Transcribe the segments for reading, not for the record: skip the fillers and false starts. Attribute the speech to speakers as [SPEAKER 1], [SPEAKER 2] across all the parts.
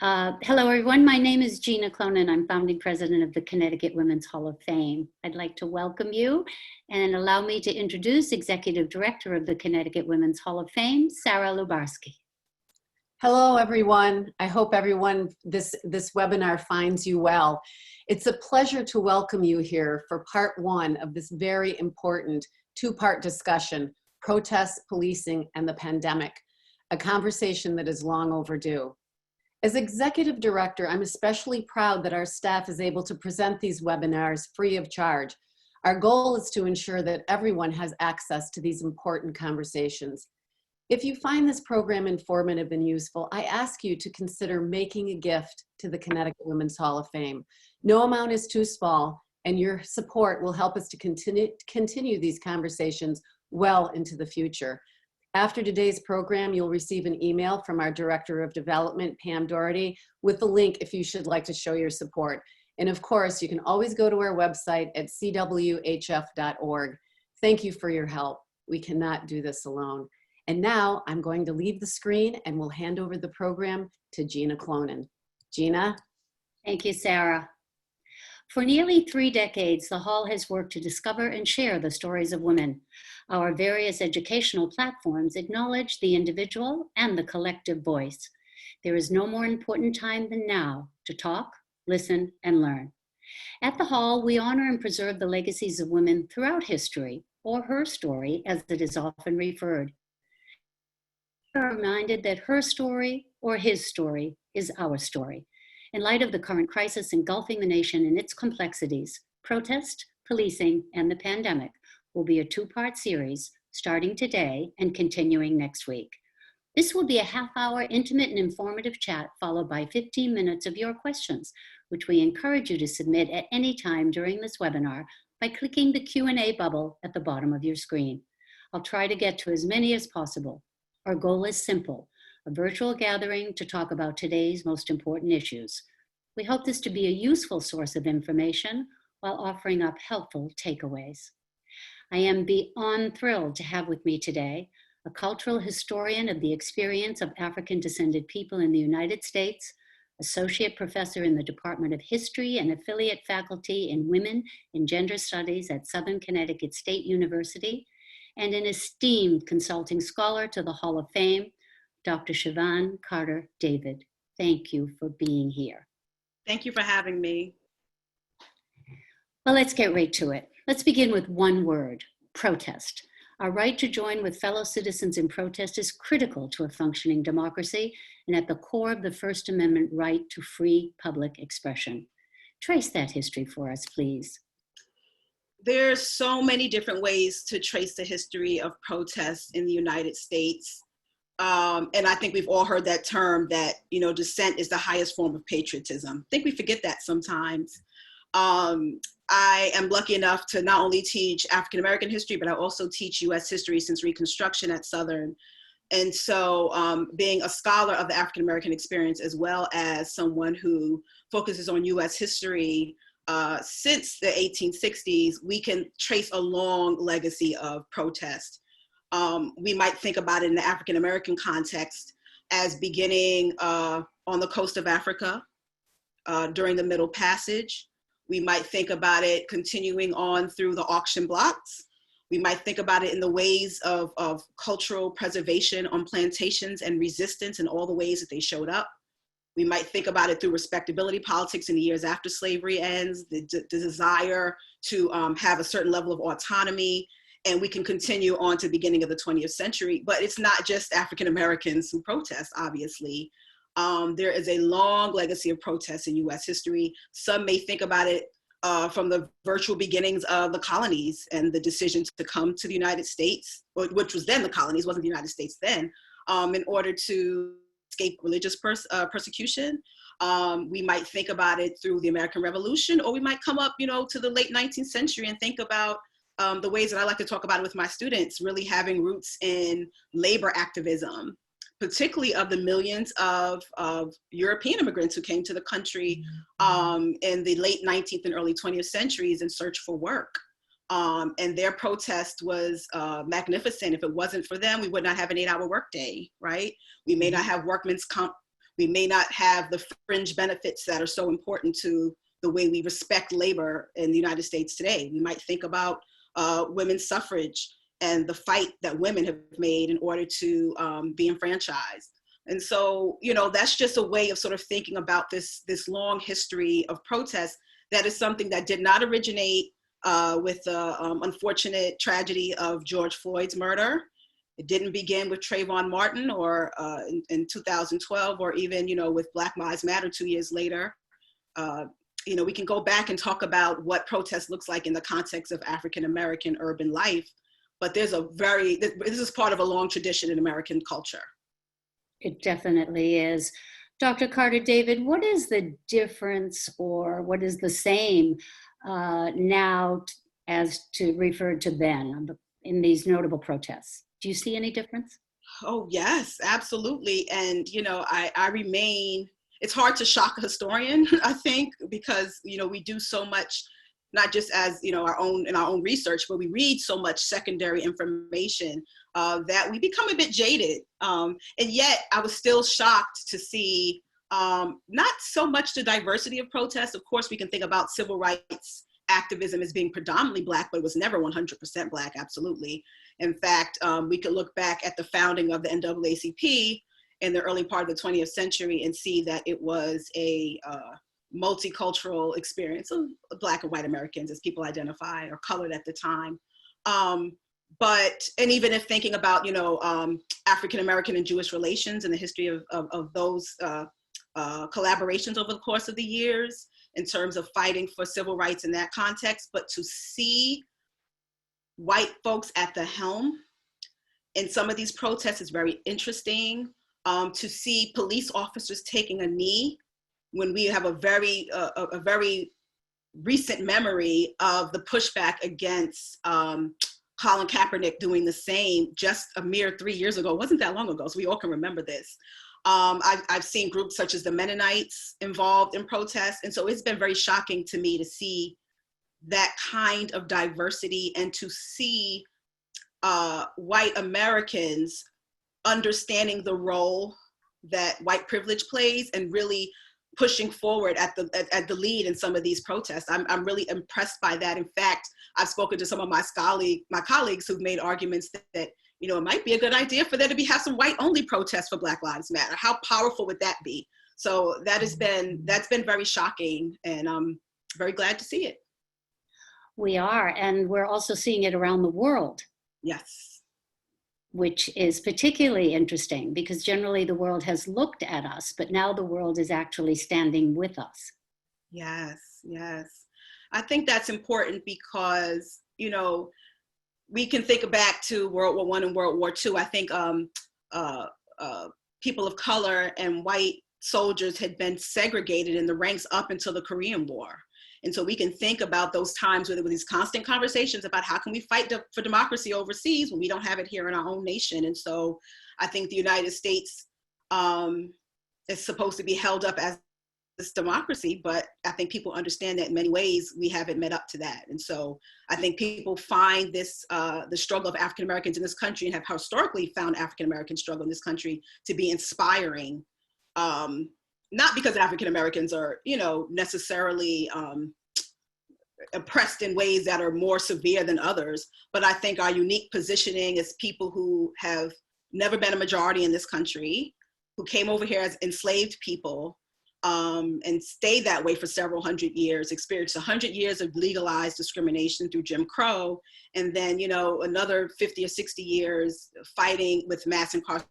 [SPEAKER 1] Hello, everyone. My name is Gina Clonan. I'm founding president of the Connecticut Women's Hall of Fame. I'd like to welcome you and allow me to introduce Executive Director of the Connecticut Women's Hall of Fame, Sarah Lubarsky.
[SPEAKER 2] Hello, everyone. I hope everyone, this webinar finds you well. It's a pleasure to welcome you here for part one of this very important two-part discussion, protests, policing, and the pandemic, a conversation that is long overdue. As Executive Director, I'm especially proud that our staff is able to present these webinars free of charge. Our goal is to ensure that everyone has access to these important conversations. If you find this program informative and useful, I ask you to consider making a gift to the Connecticut Women's Hall of Fame. No amount is too small, and your support will help us to continue these conversations well into the future. After today's program, you'll receive an email from our Director of Development, Pam Doherty, with the link if you should like to show your support. And of course, you can always go to our website at CWHF.org. Thank you for your help. We cannot do this alone. And now I'm going to leave the screen and we'll hand over the program to Gina Clonan. Gina?
[SPEAKER 1] Thank you, Sarah. For nearly 3 decades, the Hall has worked to discover and share the stories of women. Our various educational platforms acknowledge the individual and the collective voice. There is no more important time than now to talk, listen, and learn. At the Hall, we honor and preserve the legacies of women throughout history, or her story, as it is often referred. We are reminded that her story or his story is our story. In light of the current crisis engulfing the nation and its complexities, protest, policing, and the pandemic will be a two-part series starting today and continuing next week. This will be a half-hour intimate and informative chat followed by 15 minutes of your questions, which we encourage you to submit at any time during this webinar by clicking the Q&A bubble at the bottom of your screen. I'll try to get to as many as possible. Our goal is simple, a virtual gathering to talk about today's most important issues. We hope this to be a useful source of information while offering up helpful takeaways. I am beyond thrilled to have with me today a cultural historian of the experience of African-descended people in the United States, associate professor in the Department of History and affiliate faculty in Women and Gender Studies at Southern Connecticut State University, and an esteemed consulting scholar to the Hall of Fame, Dr. Siobhan Carter-David. Thank you for being here.
[SPEAKER 3] Thank you for having me.
[SPEAKER 1] Well, let's get right to it. Let's begin with one word, protest. Our right to join with fellow citizens in protest is critical to a functioning democracy and at the core of the First Amendment right to free public expression. Trace that history for us, please.
[SPEAKER 3] There's so many different ways to trace the history of protests in the United States. And I think we've all heard that term that, dissent is the highest form of patriotism. I think we forget that sometimes. I am lucky enough to not only teach African-American history, but I also teach US history since Reconstruction at Southern. And so being a scholar of the African-American experience, as well as someone who focuses on US history since the 1860s, we can trace a long legacy of protest. We might think about it in the African-American context as beginning on the coast of Africa during the Middle Passage. We might think about it continuing on through the auction blocks. We might think about it in the ways of cultural preservation on plantations and resistance and all the ways that they showed up. We might think about it through respectability politics in the years after slavery ends, the desire to have a certain level of autonomy, and we can continue on to the beginning of the 20th century. But it's not just African Americans who protest, obviously. There is a long legacy of protests in US history. Some may think about it from the virtual beginnings of the colonies and the decision to come to the United States, which was then the colonies, wasn't the United States then, in order to escape religious persecution. We might think about it through the American Revolution, or we might come up, to the late 19th century and think about the ways that I like to talk about it with my students, really having roots in labor activism, particularly of the millions of European immigrants who came to the country in the late 19th and early 20th centuries in search for work. And their protest was magnificent. If it wasn't for them, we would not have an 8-hour workday, right? We may not have workman's comp We may not have the fringe benefits that are so important to the way we respect labor in the United States today. We might think about women's suffrage and the fight that women have made in order to be enfranchised. And so, you know, that's just a way of sort of thinking about this long history of protest that is something that did not originate with the unfortunate tragedy of George Floyd's murder. It didn't begin with Trayvon Martin or in 2012, or even, you know, with Black Lives Matter 2 years later. You know, we can go back and talk about what protest looks like in the context of African-American urban life, but this is part of a long tradition in American culture.
[SPEAKER 1] It definitely is. Dr. Carter-David, what is the difference, or what is the same now as to refer to then in these notable protests? Do you see any difference?
[SPEAKER 3] Oh, yes, absolutely. And, you know, I remain, it's hard to shock a historian, I think, because, you know, we do so much, not just as, you know, in our own research, but we read so much secondary information that we become a bit jaded. And yet I was still shocked to see not so much the diversity of protests. Of course, we can think about civil rights activism as being predominantly Black, but it was never 100% Black, absolutely. In fact, we could look back at the founding of the NAACP in the early part of the 20th century and see that it was a multicultural experience of Black and white Americans, as people identify, or colored at the time. And even if thinking about, you know, African-American and Jewish relations and the history of those collaborations over the course of the years in terms of fighting for civil rights in that context, but to see white folks at the helm in some of these protests is very interesting. To see police officers taking a knee when we have a very recent memory of the pushback against Colin Kaepernick doing the same just a mere 3 years ago. It wasn't that long ago, so we all can remember this. I've seen groups such as the Mennonites involved in protests. And so it's been very shocking to me to see that kind of diversity and to see white Americans understanding the role that white privilege plays and really pushing forward at the lead in some of these protests. I'm really impressed by that. In fact, I've spoken to some of my colleagues who've made arguments that you know, it might be a good idea for there to have some white-only protests for Black Lives Matter. How powerful would that be? So that's been very shocking, and I'm very glad to see it.
[SPEAKER 1] We are, and we're also seeing it around the world.
[SPEAKER 3] Yes.
[SPEAKER 1] Which is particularly interesting because generally the world has looked at us, but now the world is actually standing with us.
[SPEAKER 3] Yes, yes. I think that's important because, you know, we can think back to World War I and World War II. I think people of color and white soldiers had been segregated in the ranks up until the Korean War. And so we can think about those times where there were these constant conversations about how can we fight for democracy overseas when we don't have it here in our own nation. And so I think the United States is supposed to be held up as this democracy, but I think people understand that in many ways we haven't met up to that. And so I think people find this, the struggle of African Americans in this country, and have historically found African American struggle in this country to be inspiring. Not because African Americans are, you know, necessarily oppressed in ways that are more severe than others, but I think our unique positioning as people who have never been a majority in this country, who came over here as enslaved people, and stayed that way for several hundred years, experienced 100 years of legalized discrimination through Jim Crow, and then, you know, another 50 or 60 years fighting with mass incarceration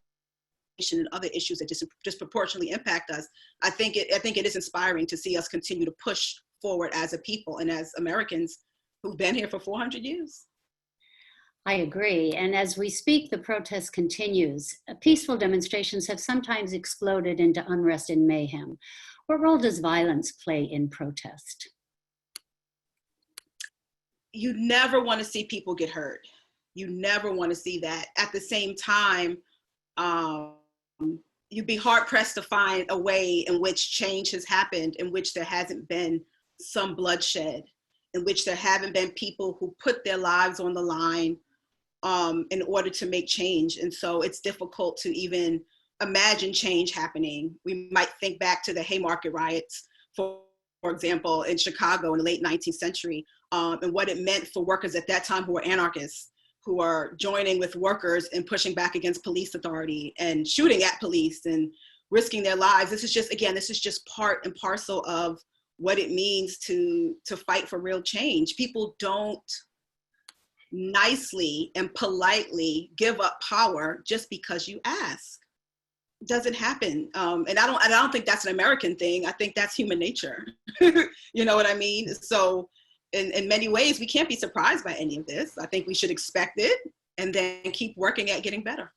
[SPEAKER 3] and other issues that disproportionately impact us. I think it is inspiring to see us continue to push forward as a people and as Americans who've been here for 400 years.
[SPEAKER 1] I agree. And as we speak, the protest continues. Peaceful demonstrations have sometimes exploded into unrest and mayhem. What role does violence play in protest?
[SPEAKER 3] You never want to see people get hurt. You never want to see that. At the same time, you'd be hard pressed to find a way in which change has happened, in which there hasn't been some bloodshed, in which there haven't been people who put their lives on the line in order to make change. And so it's difficult to even imagine change happening. We might think back to the Haymarket riots, for example, in Chicago in the late 19th century, and what it meant for workers at that time who were anarchists, who are joining with workers and pushing back against police authority and shooting at police and risking their lives. This is just, again, this is just part and parcel of what it means to fight for real change. People don't nicely and politely give up power just because you ask. It doesn't happen. And I don't think that's an American thing. I think that's human nature. You know what I mean? So in many ways, we can't be surprised by any of this. I think we should expect it and then keep working at getting better.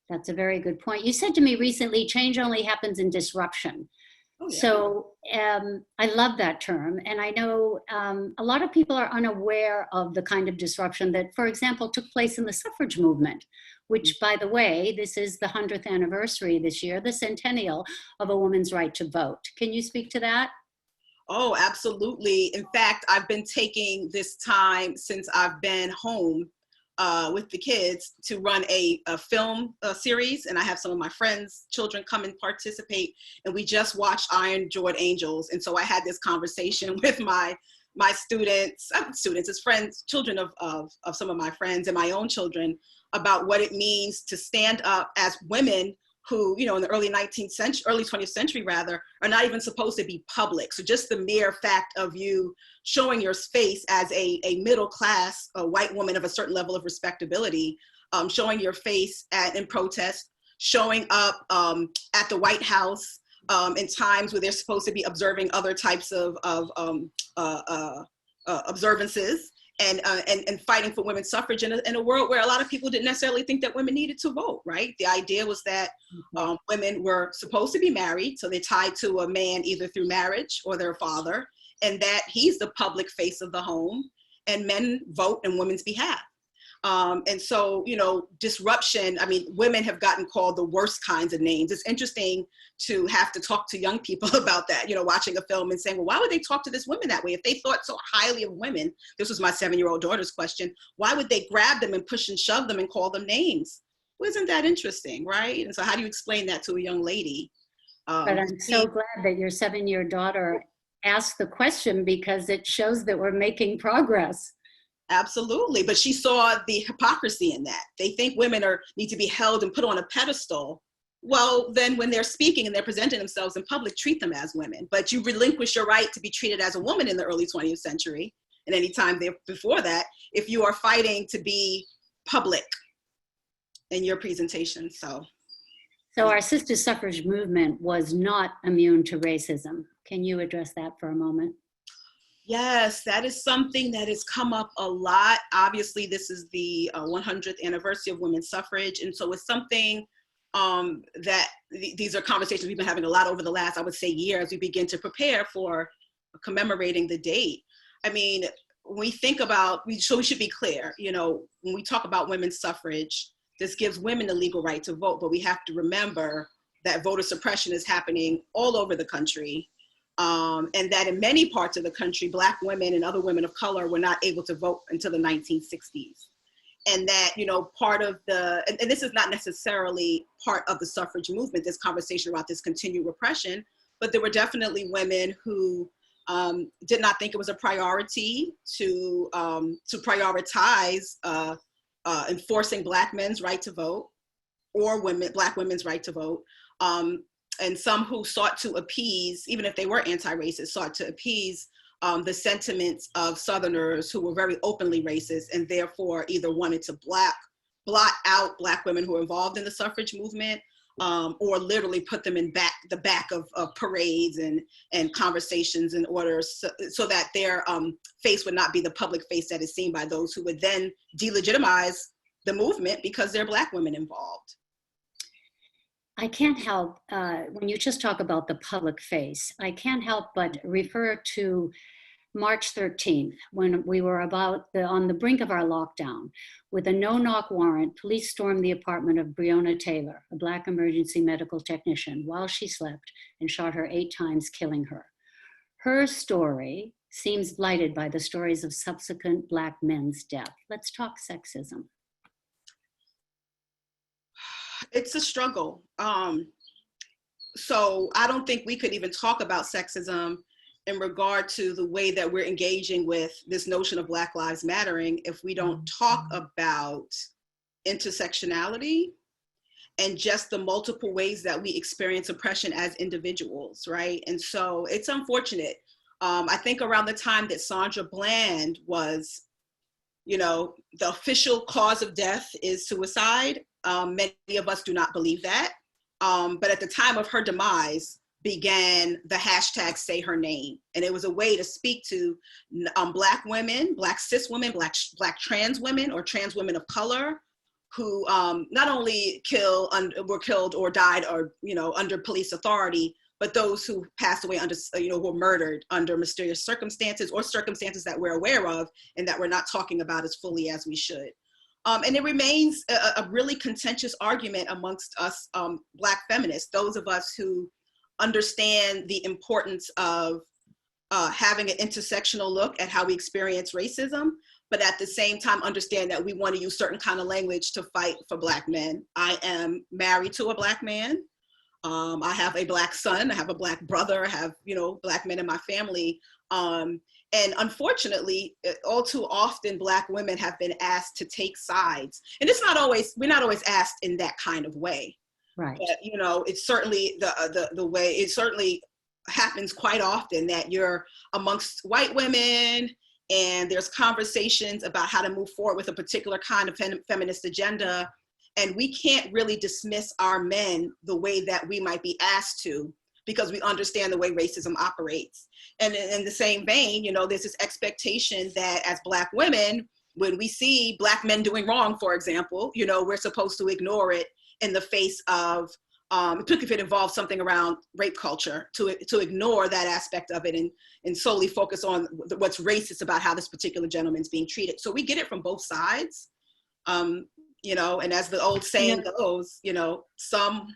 [SPEAKER 1] That's a very good point. You said to me recently, change only happens in disruption. Oh, yeah. So I love that term. And I know a lot of people are unaware of the kind of disruption that, for example, took place in the suffrage movement, which, by the way, this is the 100th anniversary this year, the centennial of a woman's right to vote. Can you speak to that?
[SPEAKER 3] Oh, absolutely. In fact, I've been taking this time since I've been home with the kids to run a film series, and I have some of my friends' children come and participate, and we just watched Iron Jawed Angels, and so I had this conversation with my students, as friends, children of some of my friends and my own children, about what it means to stand up as women who, you know, in the early 20th century rather, are not even supposed to be public. So just the mere fact of you showing your face as a middle class, a white woman of a certain level of respectability, showing your face in protest, showing up at the White House in times where they're supposed to be observing other types of observances, and fighting for women's suffrage in a world where a lot of people didn't necessarily think that women needed to vote, right? The idea was that women were supposed to be married, so they're tied to a man either through marriage or their father, and that he's the public face of the home, and men vote in women's behalf. And so, you know, disruption, I mean, women have gotten called the worst kinds of names. It's interesting to have to talk to young people about that, you know, watching a film and saying, well, why would they talk to this woman that way? If they thought so highly of women, this was my 7-year-old daughter's question, why would they grab them and push and shove them and call them names? Well, isn't that interesting, right? And so how do you explain that to a young lady?
[SPEAKER 1] But I'm so glad that your 7-year daughter asked the question, because it shows that we're making progress.
[SPEAKER 3] Absolutely, but she saw the hypocrisy in that. They think women need to be held and put on a pedestal. Well, then when they're speaking and they're presenting themselves in public, treat them as women. But you relinquish your right to be treated as a woman in the early 20th century, and any time before that, if you are fighting to be public in your presentation. So our sister suffrage movement was not immune to racism. Can you address that for a moment? Yes, that is something that has come up a lot. Obviously, this is the 100th anniversary of women's suffrage. And so it's something that these are conversations we've been having a lot over the last, I would say, year, as we begin to prepare for commemorating the date. I mean, when we think about, so we should be clear, you know, when we talk about women's suffrage, this gives women the legal right to vote, but we have to remember that voter suppression is happening all over the country. And that in many parts of the country, Black women and other women of color were not able to vote until the 1960s. And that, you know, part of and this is not necessarily part of the suffrage movement, this conversation about this continued repression, but there were definitely women who did not think it was a priority to prioritize enforcing Black men's right to vote, or Black women's right to vote. And some who sought to appease, even if they were anti-racist, sought to appease the sentiments of Southerners who were very openly racist, and therefore either wanted to blot out Black women who were involved in the suffrage movement, or literally put them in the back of parades and conversations in order so that their face would not be the public face that is seen by those who would then delegitimize the movement because there are Black women involved. I can't help, when you just talk about the public face, I can't help but refer to March 13th, when we were on the brink of our lockdown. With a no-knock warrant, police stormed the apartment of Breonna Taylor, a Black emergency medical technician, while she slept, and shot her 8 times, killing her. Her story seems blighted by the stories of subsequent Black men's death. Let's talk sexism. It's a struggle. So I don't think we could even talk about sexism in regard to the way that we're engaging with this notion of Black Lives Mattering if we don't talk about intersectionality and just the multiple ways that we experience oppression as individuals, right? And so it's unfortunate. I think around the time that Sandra Bland was, the official cause of death is suicide. Many of us do not believe that. But at the time of her demise began the hashtag Say Her Name. And it was a way to speak to Black women, Black cis women, Black trans women or trans women of color who not only were killed or died or, under police authority, but those who passed away under, who were murdered under mysterious circumstances or circumstances that we're aware of and that we're not talking about as fully as we should. And it remains a really contentious argument amongst us Black feminists, those of us who understand the importance of having an intersectional look at how we experience racism, but at the same time understand that we want to use certain kind of language to fight for Black men. I am married to a Black man. I have a Black son, I have a Black brother, I have, Black men in my family. And unfortunately, all too often, Black women have been asked to take sides. And we're not always asked in that kind of way.
[SPEAKER 1] Right.
[SPEAKER 3] But, it's certainly the way, it certainly happens quite often that you're amongst white women and there's conversations about how to move forward with a particular kind of feminist agenda. And we can't really dismiss our men the way that we might be asked to, because we understand the way racism operates. And in the same vein, there's this expectation that as Black women, when we see Black men doing wrong, for example, we're supposed to ignore it in the face of, particularly if it involves something around rape culture, to ignore that aspect of it and solely focus on what's racist about how this particular gentleman's being treated. So we get it from both sides, and as the old saying goes, some,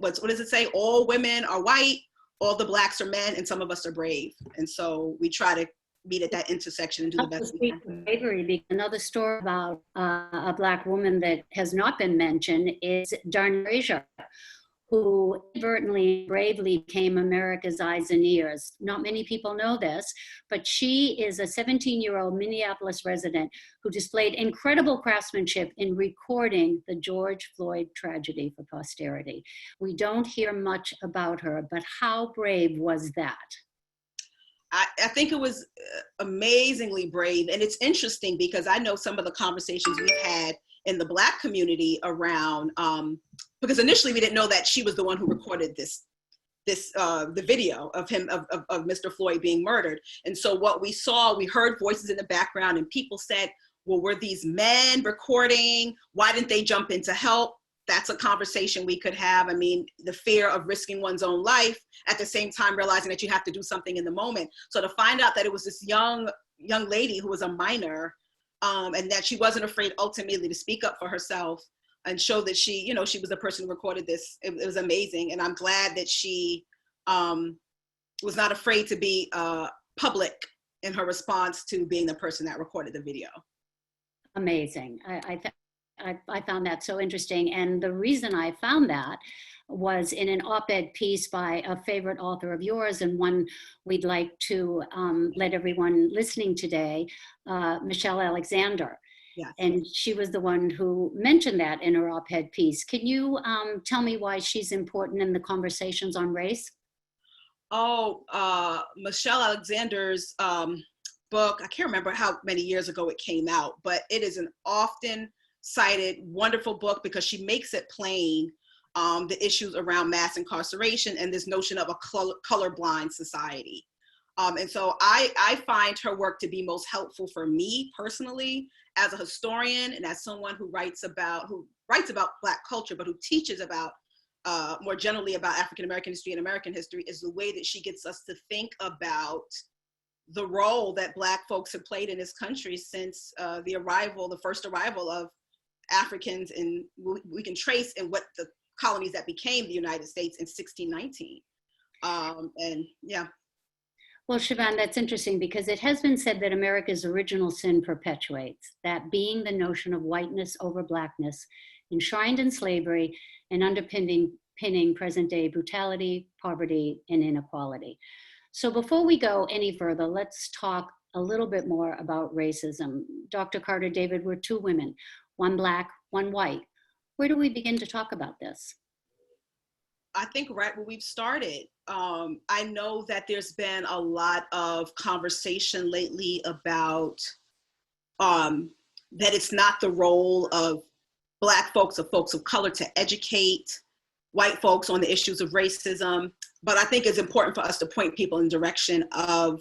[SPEAKER 3] what does it say? All women are white, all the Blacks are men, and some of us are brave. And so we try to meet at that intersection and do the best we can.
[SPEAKER 1] Bravery. Another story about a Black woman that has not been mentioned is Darnell Frazier, who inadvertently, bravely became America's eyes and ears. Not many people know this, but she is a 17-year-old Minneapolis resident who displayed incredible craftsmanship in recording the George Floyd tragedy for posterity. We don't hear much about her, but how brave was that?
[SPEAKER 3] I think it was amazingly brave. And it's interesting because I know some of the conversations we've had in the Black community around, because initially we didn't know that she was the one who recorded the video of him, of Mr. Floyd being murdered. And so what we saw, we heard voices in the background and people said, well, were these men recording? Why didn't they jump in to help? That's a conversation we could have. I mean, the fear of risking one's own life at the same time realizing that you have to do something in the moment. So to find out that it was this young lady who was a minor, and that she wasn't afraid ultimately to speak up for herself and show that she, she was the person who recorded this. It was amazing. And I'm glad that she was not afraid to be public in her response to being the person that recorded the video.
[SPEAKER 1] Amazing. I found that so interesting. And the reason I found that was in an op-ed piece by a favorite author of yours and one we'd like to let everyone listening today, Michelle Alexander.
[SPEAKER 3] Yes.
[SPEAKER 1] And she was the one who mentioned that in her op-ed piece. Can you tell me why she's important in the conversations on race?
[SPEAKER 3] Michelle Alexander's book, I can't remember how many years ago it came out, but it is an often cited, wonderful book because she makes it plain the issues around mass incarceration and this notion of a colorblind society. And so I find her work to be most helpful for me personally as a historian and as someone who writes about Black culture, but who teaches about more generally about African-American history and American history, is the way that she gets us to think about the role that Black folks have played in this country since the first arrival of Africans, and we can trace in what the colonies that became the United States in 1619. And yeah.
[SPEAKER 1] Well, Siobhan, that's interesting because it has been said that America's original sin perpetuates, that being the notion of whiteness over Blackness enshrined in slavery and underpinning present-day brutality, poverty, and inequality. So before we go any further, let's talk a little bit more about racism. Dr. Carter-David, we're two women, one Black, one white. Where do we begin to talk about this?
[SPEAKER 3] I think right where we've started. I know that there's been a lot of conversation lately about that it's not the role of Black folks or folks of color to educate white folks on the issues of racism. But I think it's important for us to point people in the direction of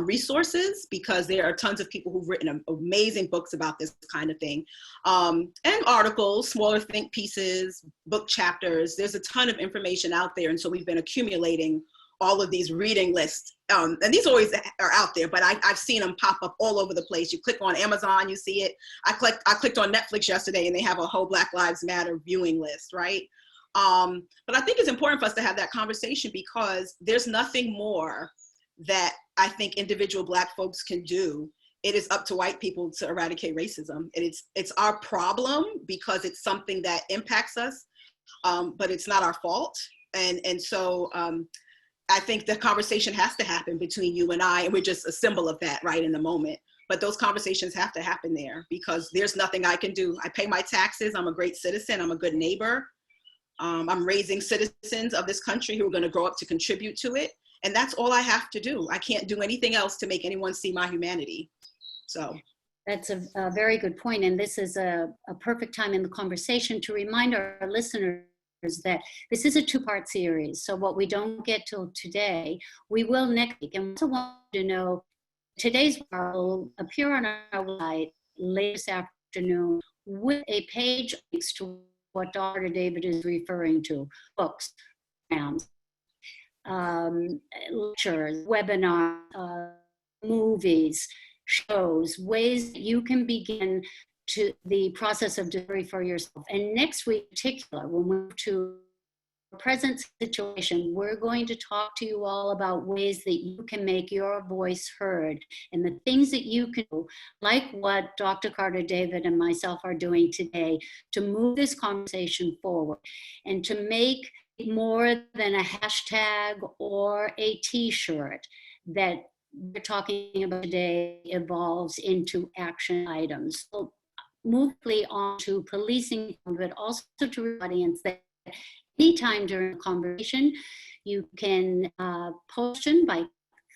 [SPEAKER 3] resources, because there are tons of people who've written amazing books about this kind of thing, and articles, smaller think pieces, book chapters. There's a ton of information out there. And so we've been accumulating all of these reading lists. And these always are out there, but I've seen them pop up all over the place. You click on Amazon, you see it. I clicked on Netflix yesterday and they have a whole Black Lives Matter viewing list, right? But I think it's important for us to have that conversation, because there's nothing more that I think individual Black folks can do. It is up to white people to eradicate racism. And it's our problem because it's something that impacts us, but it's not our fault. And so I think the conversation has to happen between you and I, and we're just a symbol of that right in the moment. But those conversations have to happen there, because there's nothing I can do. I pay my taxes. I'm a great citizen. I'm a good neighbor. I'm raising citizens of this country who are going to grow up to contribute to it. And that's all I have to do. I can't do anything else to make anyone see my humanity. So
[SPEAKER 1] that's a very good point. And this is a perfect time in the conversation to remind our listeners that this is a two-part series. So what we don't get till today, we will next week. And we also want to know, today's will appear on our website later this afternoon with a page next to what Dr. David is referring to: books, programs, lectures, webinars, movies, shows, ways that you can begin to the process of discovery for yourself. And next week in particular, when we move to the present situation, we're going to talk to you all about ways that you can make your voice heard and the things that you can do, like what Dr. Carter-David and myself are doing today, to move this conversation forward and to make more than a hashtag or a t-shirt that we're talking about today evolves into action items. So move on to policing, but also to the audience that anytime during the conversation, you can post in by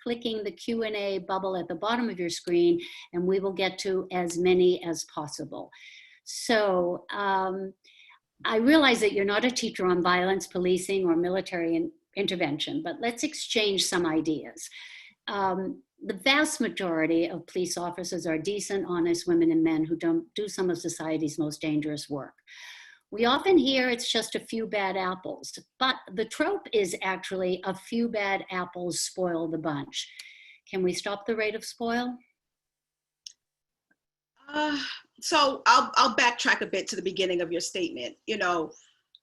[SPEAKER 1] clicking the Q&A bubble at the bottom of your screen, and we will get to as many as possible. So I realize that you're not a teacher on violence, policing, or military intervention, but let's exchange some ideas. The vast majority of police officers are decent, honest women and men who don't do some of society's most dangerous work. We often hear it's just a few bad apples, but the trope is actually a few bad apples spoil the bunch. Can we stop the rate of spoil?
[SPEAKER 3] So I'll backtrack a bit to the beginning of your statement. You know,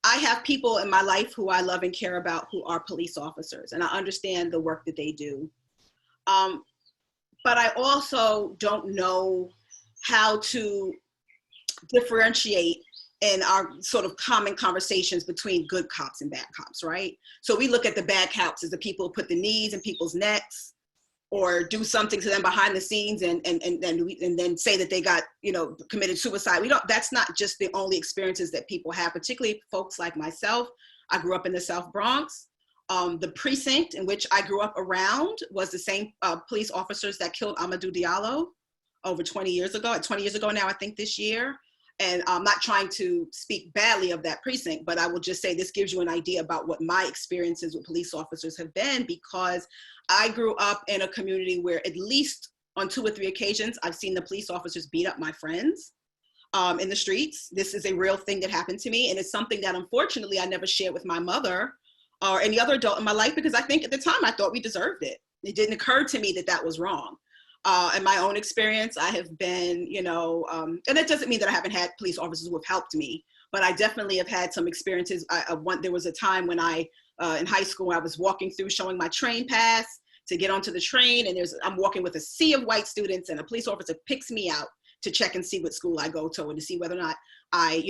[SPEAKER 3] I have people in my life who I love and care about who are police officers, and I understand the work that they do. But I also don't know how to differentiate in our sort of common conversations between good cops and bad cops, right? So we look at the bad cops as the people who put the knees in people's necks or do something to them behind the scenes and then say that they got, you know, committed suicide. That's not just the only experiences that people have, particularly folks like myself. I grew up in the South Bronx. The precinct in which I grew up around was the same police officers that killed Amadou Diallo over 20 years ago. 20 years ago now, I think this year. And I'm not trying to speak badly of that precinct, but I will just say this gives you an idea about what my experiences with police officers have been, because I grew up in a community where at least on 2 or 3 occasions, I've seen the police officers beat up my friends in the streets. This is a real thing that happened to me. And it's something that unfortunately I never shared with my mother or any other adult in my life, because I think at the time I thought we deserved it. It didn't occur to me that that was wrong. In my own experience, I have been, you know, and that doesn't mean that I haven't had police officers who have helped me, but I definitely have had some experiences. There was a time when in high school, I was walking through showing my train pass to get onto the train, and I'm walking with a sea of white students, and a police officer picks me out to check and see what school I go to and to see whether or not I,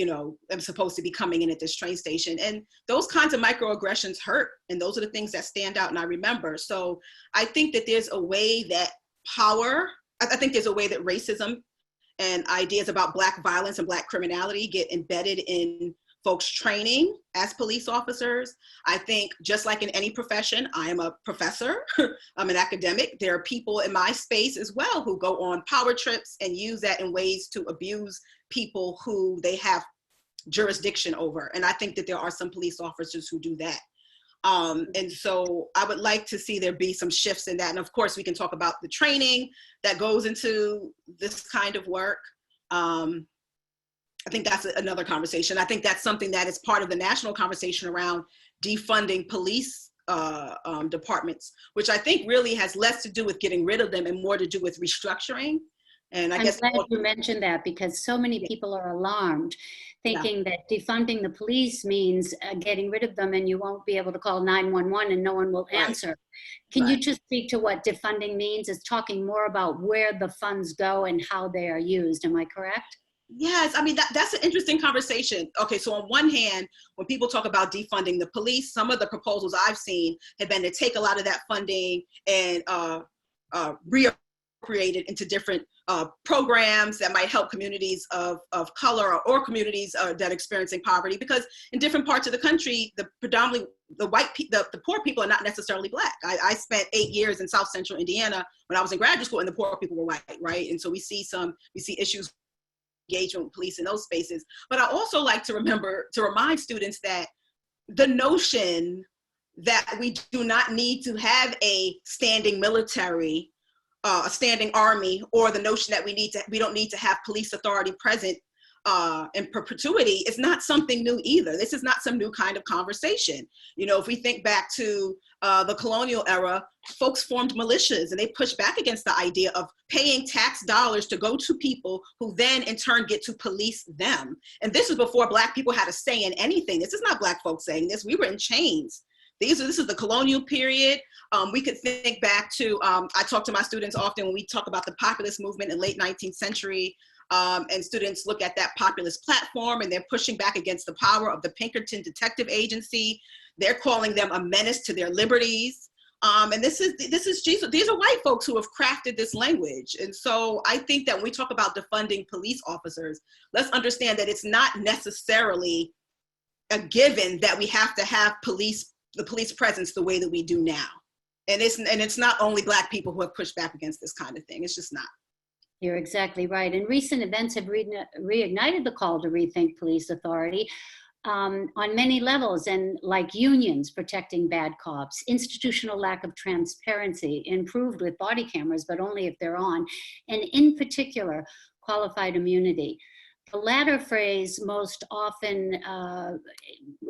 [SPEAKER 3] am supposed to be coming in at this train station. And those kinds of microaggressions hurt. And those are the things that stand out and I remember. So I think that there's a way that I think there's a way that racism and ideas about Black violence and Black criminality get embedded in folks' training as police officers. I think just like in any profession, I am a professor, I'm an academic. There are people in my space as well who go on power trips and use that in ways to abuse people who they have jurisdiction over. And I think that there are some police officers who do that. And so I would like to see there be some shifts in that. And of course, we can talk about the training that goes into this kind of work. I think that's another conversation. I think that's something that is part of the national conversation around defunding police departments, which I think really has less to do with getting rid of them and more to do with restructuring. And I'm
[SPEAKER 1] glad you mentioned that, because so many people are alarmed, thinking that defunding the police means getting rid of them and you won't be able to call 911 and no one will answer. Can you just speak to what defunding means? It's talking more about where the funds go and how they are used. Am I correct?
[SPEAKER 3] Yes, I mean, that's an interesting conversation. Okay, so on one hand, when people talk about defunding the police, some of the proposals I've seen have been to take a lot of that funding and reappropriate it into different programs that might help communities of color or communities that are experiencing poverty, because in different parts of the country, the poor people are not necessarily Black. I spent 8 years in South Central Indiana when I was in graduate school, and the poor people were white, right? And so we see issues engagement with police in those spaces. But I also like to remind students that the notion that we do not need to have a standing military, a standing army, or the notion that we don't need to have police authority present in perpetuity is not something new either. This is not some new kind of conversation. If we think back to the colonial era, folks formed militias and they pushed back against the idea of paying tax dollars to go to people who then in turn get to police them. And this is before Black people had a say in anything. This is not Black folks saying this. We were in chains. This is the colonial period. We could think back to, I talk to my students often when we talk about the populist movement in late 19th century, and students look at that populist platform and they're pushing back against the power of the Pinkerton Detective Agency. They're calling them a menace to their liberties. And these are white folks who have crafted this language. And so I think that when we talk about defunding police officers, let's understand that it's not necessarily a given that we have to have the police presence the way that we do now. And it's not only Black people who have pushed back against this kind of thing. It's just not.
[SPEAKER 1] You're exactly right. And recent events have reignited the call to rethink police authority on many levels, and like unions protecting bad cops, institutional lack of transparency improved with body cameras, but only if they're on, and in particular, qualified immunity. The latter phrase most often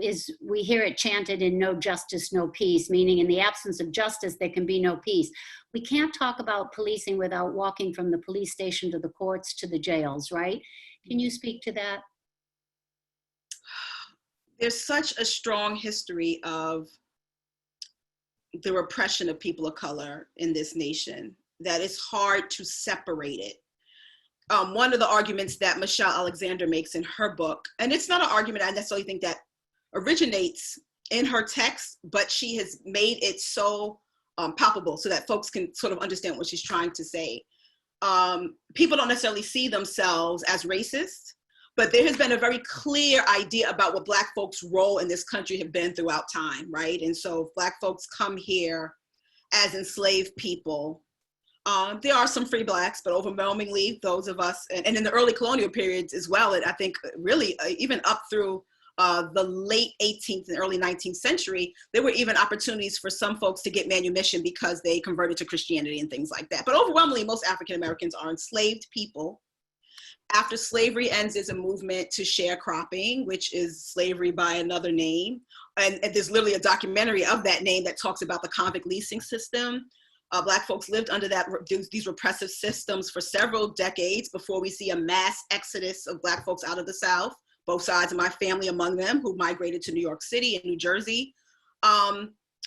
[SPEAKER 1] we hear it chanted in no justice, no peace, meaning in the absence of justice, there can be no peace. We can't talk about policing without walking from the police station to the courts to the jails, right? Can you speak to that?
[SPEAKER 3] There's such a strong history of the repression of people of color in this nation that it's hard to separate it. One of the arguments that Michelle Alexander makes in her book, and it's not an argument I necessarily think that originates in her text, but she has made it so palpable so that folks can sort of understand what she's trying to say. People don't necessarily see themselves as racist, but there has been a very clear idea about what Black folks' role in this country have been throughout time, right? And so if Black folks come here as enslaved people, there are some free Blacks, but overwhelmingly those of us, and in the early colonial periods as well, and I think really even up through the late 18th and early 19th century, there were even opportunities for some folks to get manumission because they converted to Christianity and things like that. But overwhelmingly, most African Americans are enslaved people. After slavery ends, there's a movement to sharecropping, which is slavery by another name. And there's literally a documentary of that name that talks about the convict leasing system. Black folks lived under these repressive systems for several decades before we see a mass exodus of Black folks out of the South, both sides of my family among them, who migrated to New York City and New Jersey.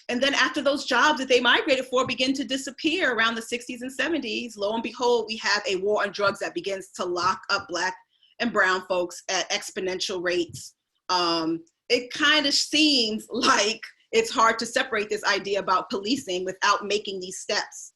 [SPEAKER 3] And then after those jobs that they migrated for begin to disappear around the 60s and 70s, lo and behold, we have a war on drugs that begins to lock up Black and brown folks at exponential rates. It kind of seems like it's hard to separate this idea about policing without making these steps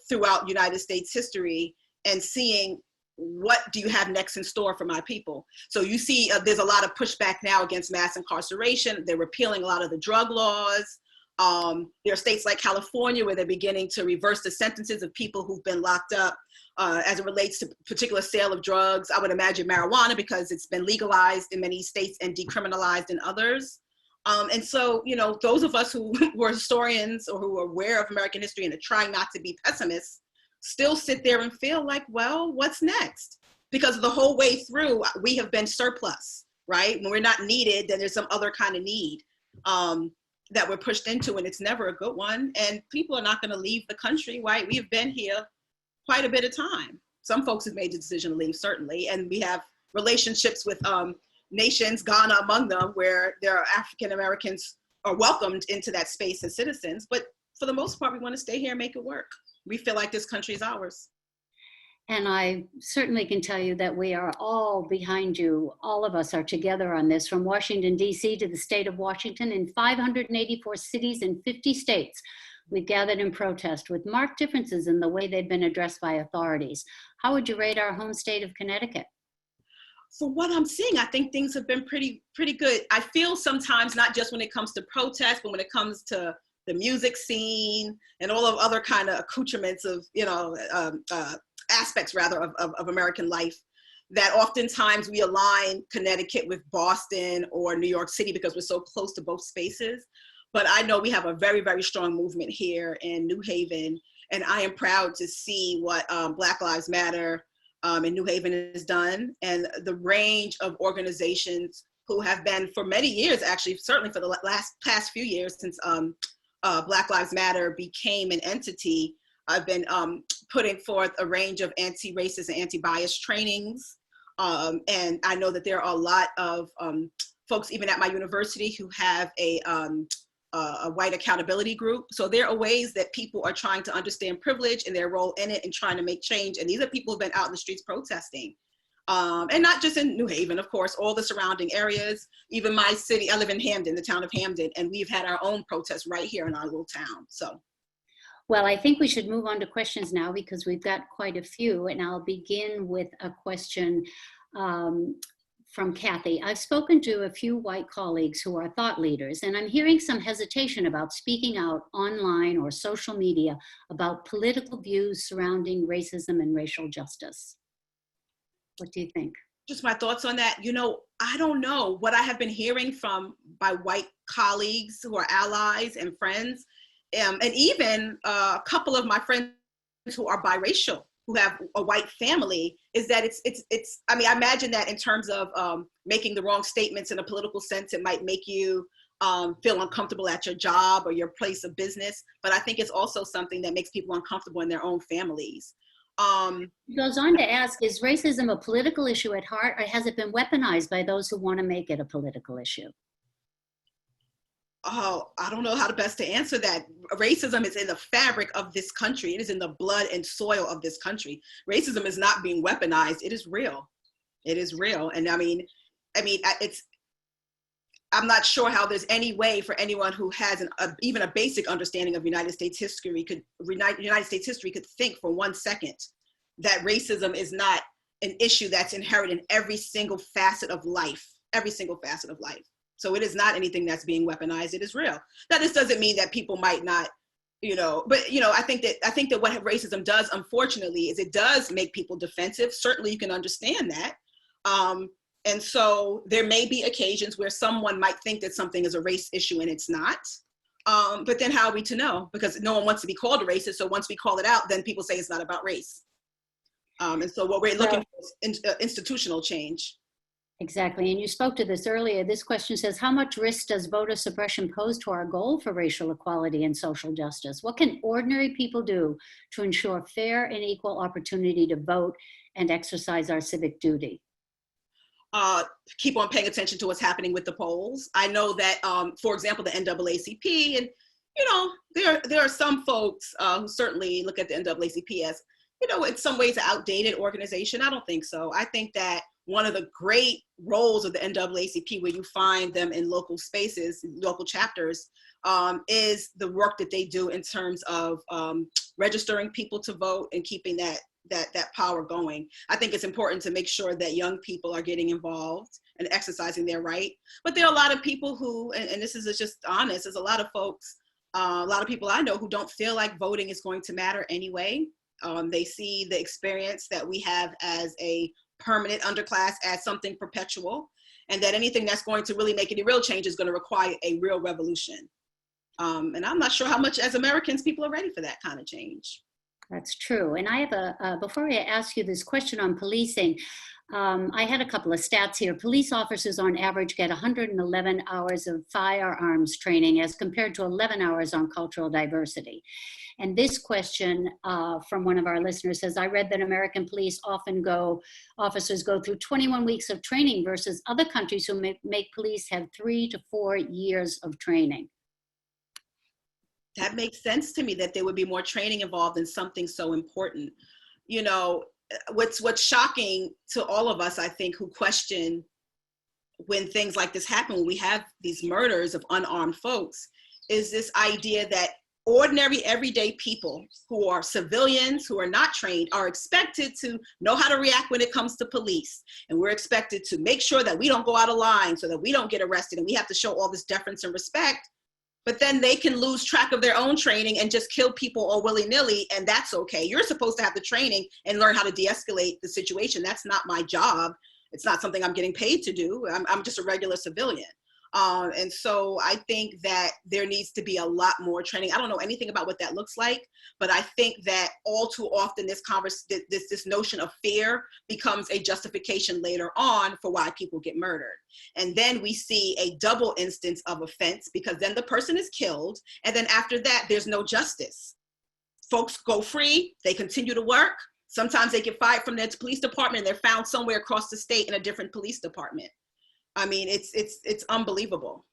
[SPEAKER 3] throughout United States history and seeing what do you have next in store for my people. So you see there's a lot of pushback now against mass incarceration. They're repealing a lot of the drug laws. There are states like California where they're beginning to reverse the sentences of people who've been locked up as it relates to particular sale of drugs. I would imagine marijuana, because it's been legalized in many states and decriminalized in others. And so, you know, those of us who were historians or who are aware of American history and are trying not to be pessimists still sit there and feel like, well, what's next? Because the whole way through, we have been surplus, right? When we're not needed, then there's some other kind of need that we're pushed into, and it's never a good one. And people are not going to leave the country, right? We've been here quite a bit of time. Some folks have made the decision to leave, certainly. And we have relationships with nations, Ghana among them, where there are African Americans are welcomed into that space as citizens. But for the most part, we want to stay here and make it work. We feel like this country is ours.
[SPEAKER 1] And I certainly can tell you that we are all behind you. All of us are together on this, from Washington, D.C. to the state of Washington. In 584 cities in 50 states, we've gathered in protest with marked differences in the way they've been addressed by authorities. How would you rate our home state of Connecticut?
[SPEAKER 3] For what I'm seeing, I think things have been pretty good. I feel sometimes, not just when it comes to protest, but when it comes to the music scene and all of other kind of accoutrements of, you know, aspects rather of American life, that oftentimes we align Connecticut with Boston or New York City because we're so close to both spaces. But I know we have a very, very strong movement here in New Haven, and I am proud to see what Black Lives Matter in New Haven has done, and the range of organizations who have been for many years, actually, certainly for the past few years since Black Lives Matter became an entity. I've been putting forth a range of anti-racist and anti-bias trainings. And I know that there are a lot of folks, even at my university, who have a white accountability group. So there are ways that people are trying to understand privilege and their role in it and trying to make change. And these are people who've been out in the streets protesting. And not just in New Haven, of course, all the surrounding areas, even my city. I live in Hamden, the town of Hamden, and we've had our own protests right here in our little town, so.
[SPEAKER 1] Well, I think we should move on to questions now because we've got quite a few, and I'll begin with a question from Kathy. I've spoken to a few white colleagues who are thought leaders, and I'm hearing some hesitation about speaking out online or social media about political views surrounding racism and racial justice. What do you think?
[SPEAKER 3] Just my thoughts on that. You know, I don't know. What I have been hearing from my white colleagues who are allies and friends, and even a couple of my friends who are biracial, who have a white family, is that it's I mean, I imagine that in terms of making the wrong statements in a political sense, it might make you feel uncomfortable at your job or your place of business. But I think it's also something that makes people uncomfortable in their own families.
[SPEAKER 1] He goes on to ask, is racism a political issue at heart, or has it been weaponized by those who want to make it a political issue?
[SPEAKER 3] Oh, I don't know how to best to answer that. Racism is in the fabric of this country. It is in the blood and soil of this country. Racism is not being weaponized. It is real. It is real. And I mean, I'm not sure how there's any way for anyone who has even a basic understanding of United States history could think for 1 second that racism is not an issue that's inherent in every single facet of life, So it is not anything that's being weaponized. It is real. Now, this doesn't mean that people might not, but I think that what racism does, unfortunately, is it does make people defensive. Certainly you can understand that. And so there may be occasions where someone might think that something is a race issue and it's not. But then how are we to know? Because no one wants to be called a racist. So once we call it out, then people say it's not about race. And so what we're looking for is institutional change.
[SPEAKER 1] Exactly. And you spoke to this earlier. This question says, how much risk does voter suppression pose to our goal for racial equality and social justice? What can ordinary people do to ensure fair and equal opportunity to vote and exercise our civic duty?
[SPEAKER 3] Keep on paying attention to what's happening with the polls. I know that, for example, the NAACP, and there are some folks who certainly look at the NAACP as, in some ways, an outdated organization. I don't think so. I think that one of the great roles of the NAACP, where you find them in local spaces, local chapters, is the work that they do in terms of registering people to vote and keeping that power going. I think it's important to make sure that young people are getting involved and exercising their right. But there are a lot of people who, and this is just honest, there's a lot of folks, a lot of people I know who don't feel like voting is going to matter anyway. They see the experience that we have as a permanent underclass as something perpetual, and that anything that's going to really make any real change is going to require a real revolution. And I'm not sure how much as Americans people are ready for that kind of change.
[SPEAKER 1] That's true. And I have before I ask you this question on policing, I had a couple of stats here. Police officers on average get 111 hours of firearms training as compared to 11 hours on cultural diversity. And this question from one of our listeners says, I read that American police officers go through 21 weeks of training versus other countries who make police have 3 to 4 years of training.
[SPEAKER 3] That makes sense to me, that there would be more training involved in something so important. You know, what's shocking to all of us, I think, who question when things like this happen, when we have these murders of unarmed folks, is this idea that ordinary, everyday people who are civilians, who are not trained, are expected to know how to react when it comes to police. And we're expected to make sure that we don't go out of line so that we don't get arrested. And we have to show all this deference and respect. But then they can lose track of their own training and just kill people all willy-nilly, and that's okay. You're supposed to have the training and learn how to de-escalate the situation. That's not my job. It's not something I'm getting paid to do. I'm just a regular civilian. And so I think that there needs to be a lot more training. I don't know anything about what that looks like, but I think that all too often this notion of fear becomes a justification later on for why people get murdered. And then we see a double instance of offense, because then the person is killed, and then after that, there's no justice. Folks go free, they continue to work. Sometimes they get fired from their police department and they're found somewhere across the state in a different police department. I mean, it's unbelievable.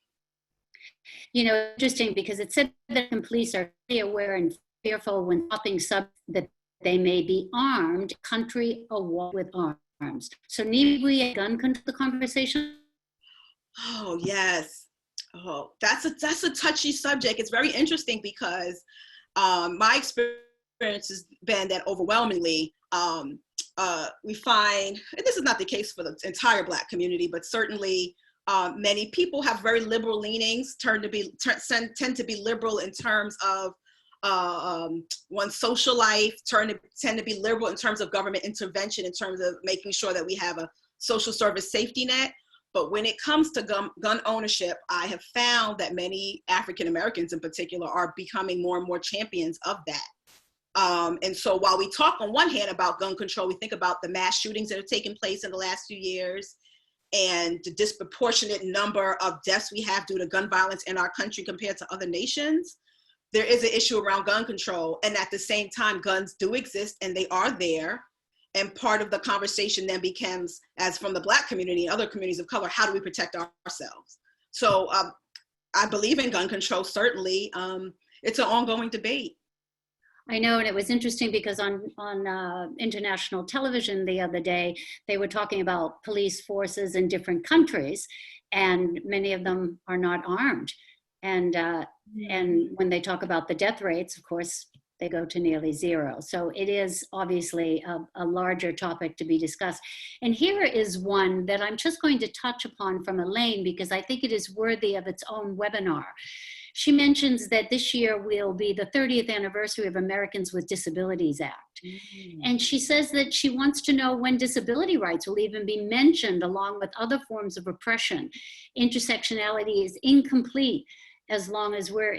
[SPEAKER 1] You know, interesting, because it said that police are aware and fearful when stopping that they may be armed, country a war with arms. So need we gun control the conversation?
[SPEAKER 3] Oh, yes. Oh, that's a touchy subject. It's very interesting because my experience has been that overwhelmingly, we find, and this is not the case for the entire Black community, but certainly many people have very liberal leanings, tend to be liberal in terms of one's social life, tend to be liberal in terms of government intervention, in terms of making sure that we have a social service safety net. But when it comes to gun ownership, I have found that many African Americans in particular are becoming more and more champions of that. And so while we talk on one hand about gun control, we think about the mass shootings that have taken place in the last few years and the disproportionate number of deaths we have due to gun violence in our country compared to other nations. There is an issue around gun control. And at the same time, guns do exist and they are there. And part of the conversation then becomes, as from the Black community and other communities of color, how do we protect ourselves? So I believe in gun control, certainly. It's an ongoing debate.
[SPEAKER 1] I know, and it was interesting because on international television the other day, they were talking about police forces in different countries, and many of them are not armed. And when they talk about the death rates, of course, they go to nearly zero. So it is obviously a larger topic to be discussed. And here is one that I'm just going to touch upon from Elaine, because I think it is worthy of its own webinar. She mentions that this year will be the 30th anniversary of Americans with Disabilities Act. And she says that she wants to know when disability rights will even be mentioned along with other forms of oppression. Intersectionality is incomplete as long as we're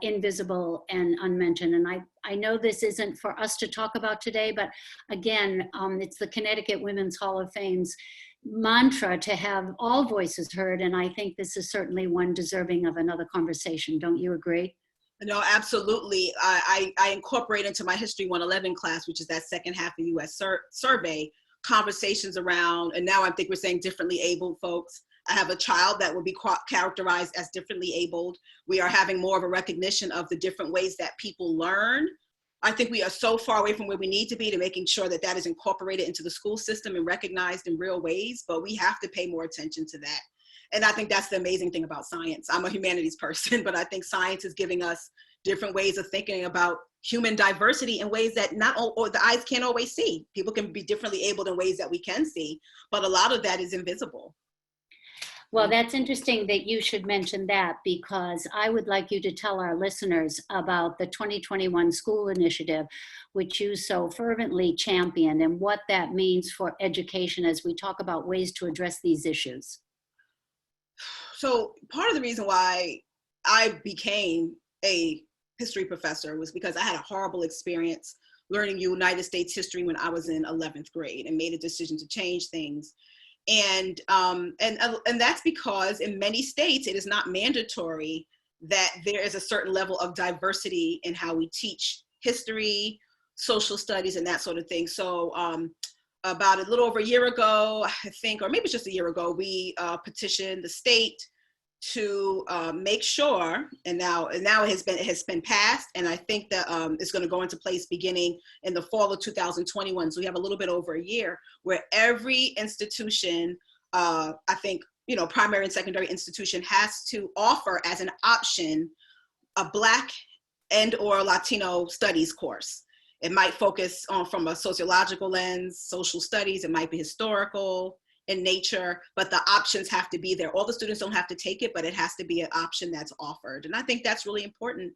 [SPEAKER 1] invisible and unmentioned. And I know this isn't for us to talk about today, but again, it's the Connecticut Women's Hall of Fame's mantra to have all voices heard. And I think this is certainly one deserving of another conversation. Don't you agree?
[SPEAKER 3] No, absolutely. I incorporate into my History 111 class, which is that second half of the U.S. survey, conversations around, and now I think we're saying differently abled folks. I have a child that will be characterized as differently abled. We are having more of a recognition of the different ways that people learn. I think we are so far away from where we need to be to making sure that that is incorporated into the school system and recognized in real ways, but we have to pay more attention to that. And I think that's the amazing thing about science. I'm a humanities person, but I think science is giving us different ways of thinking about human diversity in ways that or the eyes can't always see. People can be differently abled in ways that we can see, but a lot of that is invisible.
[SPEAKER 1] Well, that's interesting that you should mention that, because I would like you to tell our listeners about the 2021 school initiative, which you so fervently championed, and what that means for education as we talk about ways to address these issues.
[SPEAKER 3] So part of the reason why I became a history professor was because I had a horrible experience learning United States history when I was in 11th grade and made a decision to change things. And that's because in many states, it is not mandatory that there is a certain level of diversity in how we teach history, social studies, and that sort of thing. So about a little over a year ago, I think, or maybe it's just a year ago, we petitioned the state to make sure, and now it has been passed, and I think that it's going to go into place beginning in the fall of 2021. So we have a little bit over a year where every institution, I think, primary and secondary institution, has to offer as an option a Black and or Latino studies course. It might focus on from a sociological lens, social studies, it might be historical in nature, but the options have to be there. All the students don't have to take it, but it has to be an option that's offered. And I think that's really important.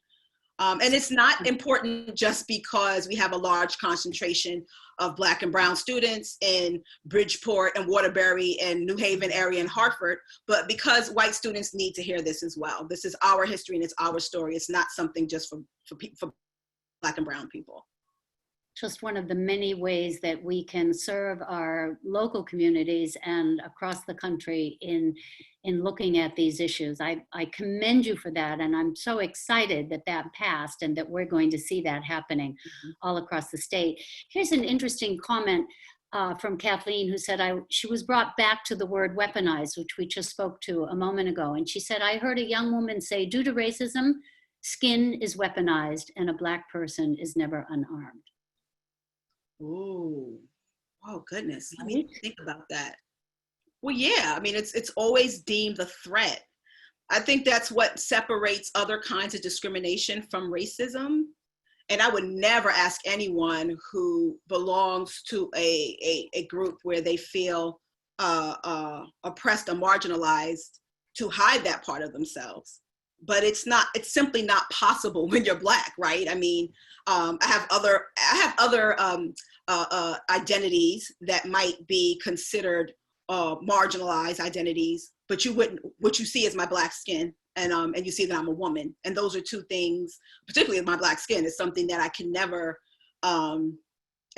[SPEAKER 3] And it's not important just because we have a large concentration of Black and brown students in Bridgeport and Waterbury and New Haven area and Hartford, but because white students need to hear this as well. This is our history and it's our story. It's not something just for Black and brown people.
[SPEAKER 1] Just one of the many ways that we can serve our local communities and across the country in looking at these issues. I commend you for that, and I'm so excited that that passed and that we're going to see that happening all across the state. Here's an interesting comment from Kathleen, who said she was brought back to the word weaponized, which we just spoke to a moment ago. And she said, I heard a young woman say, due to racism, skin is weaponized and a Black person is never unarmed.
[SPEAKER 3] Ooh, oh goodness, let me think about that. Well, yeah, I mean, it's always deemed a threat. I think that's what separates other kinds of discrimination from racism. And I would never ask anyone who belongs to a group where they feel oppressed or marginalized to hide that part of themselves. But it's simply not possible when you're Black, right? I mean, I have other identities that might be considered marginalized identities, but what you see is my Black skin, and you see that I'm a woman, and those are two things, particularly my Black skin, is something that I can never and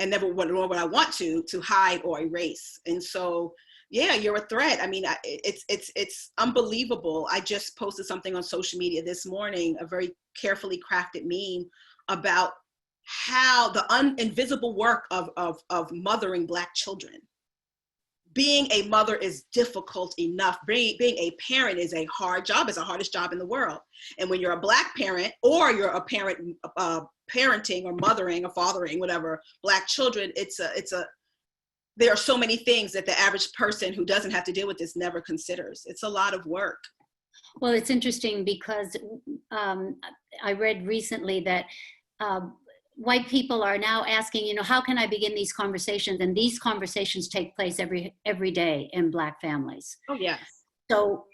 [SPEAKER 3] never would I want to hide or erase. And so, yeah, you're a threat. I mean, it's unbelievable. I just posted something on social media this morning, a very carefully crafted meme about how the invisible work of mothering Black children. Being a mother is difficult enough. Being a parent is a hard job. It's the hardest job in the world. And when you're a Black parent, or you're a parent parenting or mothering or fathering, whatever, Black children, there are so many things that the average person who doesn't have to deal with this never considers. It's a lot of work.
[SPEAKER 1] Well, it's interesting because I read recently that white people are now asking, how can I begin these conversations? And these conversations take place every day in Black families.
[SPEAKER 3] Oh, yes.
[SPEAKER 1] So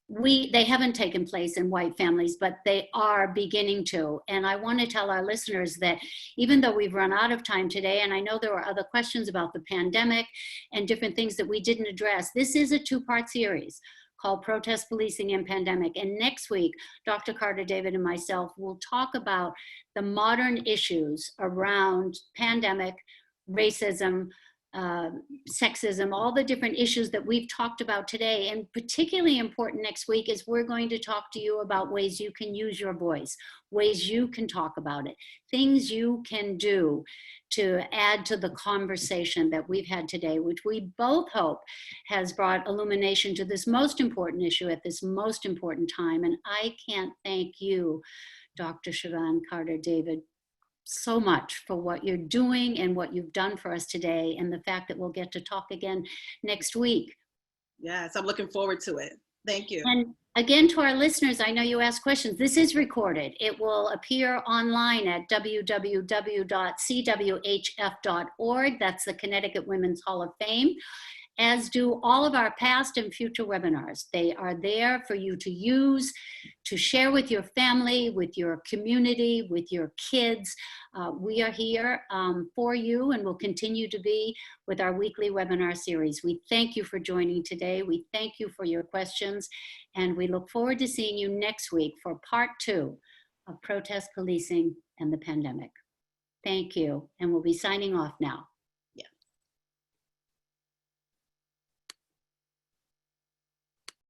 [SPEAKER 1] they haven't taken place in white families, but they are beginning to. And I want to tell our listeners that even though we've run out of time today, and I know there were other questions about the pandemic and different things that we didn't address, this is a two-part series called Protest, Policing, and Pandemic. And next week, Dr. Carter-David and myself will talk about the modern issues around pandemic, racism, sexism, all the different issues that we've talked about today. And particularly important next week is we're going to talk to you about ways you can use your voice, ways you can talk about it, things you can do to add to the conversation that we've had today, which we both hope has brought illumination to this most important issue at this most important time. And I can't thank you, Dr. Siobhan Carter-David, so much for what you're doing and what you've done for us today, and the fact that we'll get to talk again next week.
[SPEAKER 3] Yes, I'm looking forward to it. Thank you.
[SPEAKER 1] And again, to our listeners, I know you asked questions. This is recorded. It will appear online at www.CWHF.org. That's the Connecticut Women's Hall of Fame, as do all of our past and future webinars. They are there for you to use, to share with your family, with your community, with your kids. We are here for you and will continue to be with our weekly webinar series. We thank you for joining today. We thank you for your questions, and we look forward to seeing you next week for part 2 of Protest Policing and the Pandemic. Thank you, and we'll be signing off now.